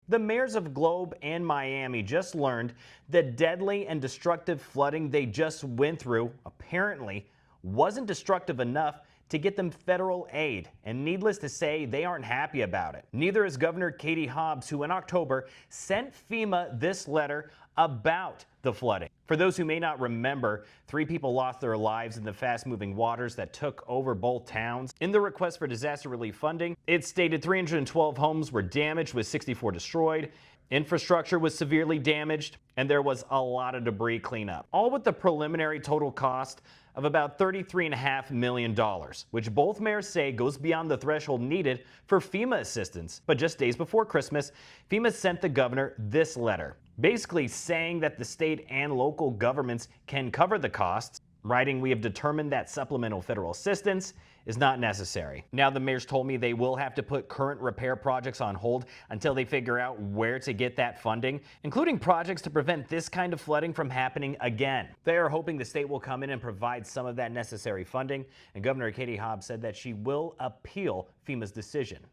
The mayors of Globe and Miami just learned the deadly and destructive flooding they just went through apparently wasn't destructive enough to get them federal aid, and needless to say, they aren't happy about it. Neither is Governor Katie Hobbs, who in October sent FEMA this letter about the flooding. For those who may not remember, 3 people lost their lives in the fast-moving waters that took over both towns. In the request for disaster relief funding, it stated 312 homes were damaged, with 64 destroyed. Infrastructure was severely damaged, and there was a lot of debris cleanup, all with the preliminary total cost of about $33.5 million, which both mayors say goes beyond the threshold needed for FEMA assistance. But just days before Christmas, FEMA sent the governor this letter, basically saying that the state and local governments can cover the costs, writing, "We have determined that supplemental federal assistance is not necessary." Now, the mayors told me they will have to put current repair projects on hold until they figure out where to get that funding, including projects to prevent this kind of flooding from happening again. They are hoping the state will come in and provide some of that necessary funding, and Governor Katie Hobbs said that she will appeal FEMA's decision.